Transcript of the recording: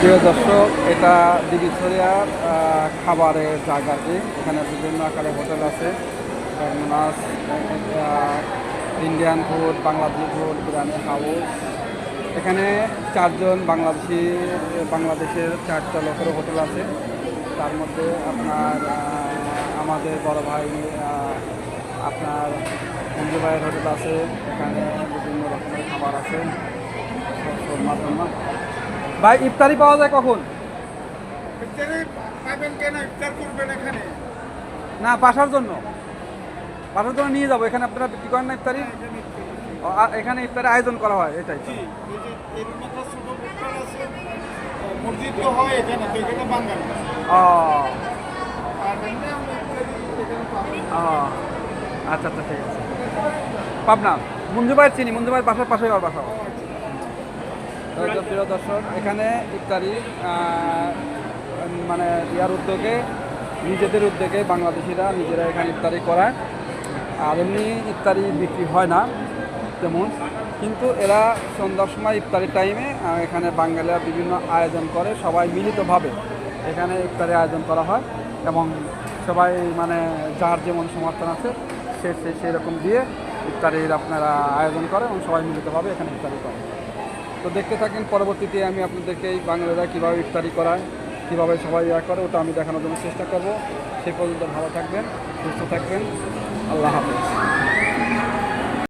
প্রিয় দর্শক, এটা দিঘিছড়িয়ার খাবারের জায়গাটি। এখানে বিভিন্ন আকারে হোটেল আছে, মাছ, Indian food, Bangladeshi food, biryani house. এখানে বাংলাদেশের 4টা লোকের হোটেল আছে। তার মধ্যে আপনার আমাদের বড় ভাই আপনার মঞ্জু ভাইয়ের হোটেল আছে। এখানে বিভিন্ন রকমের খাবার আছে। ভাই, ইফতারি পাওয়া যায় কখন? না, বাসার জন্য নিয়ে যাবো। এখানে আপনারা বিক্রি করেন না ইফতারি? এখানে ইফতারি আয়োজন করা হয়, এটাই। আচ্ছা আচ্ছা, ঠিক আছে। পাবনা মঞ্জু ভাইয়ের চিনি, মঞ্জু ভাইয়ের বাসার পাশে বাসা। প্রিয় দর্শক, এখানে ইফতারি মানে নিজেদের উদ্যোগে বাংলাদেশিরা নিজেরা এখানে ইফতারি করায়। আর এমনি ইফতারি বিক্রি হয় না তেমন, কিন্তু এরা সন্ধ্যার সময় ইফতারির টাইমে এখানে বাঙালিরা বিভিন্ন আয়োজন করে, সবাই মিলিতভাবে এখানে ইফতারি আয়োজন করা হয় এবং সবাই মানে যার যেমন সমর্থন আছে সেই রকম দিয়ে ইফতারির আপনারা আয়োজন করে এবং সবাই মিলিতভাবে এখানে ইফতারি করে। তো দেখতে থাকেন, পরবর্তীতে আমি আপনাদেরকে এই বাঙালিরা কীভাবে ইফতারি করায়, কীভাবে সবাই করে, ওটা আমি দেখানোর জন্য চেষ্টা করব। সেই পর্যন্ত ভালো থাকবেন, সুস্থ থাকবেন। আল্লাহ হাফেজ।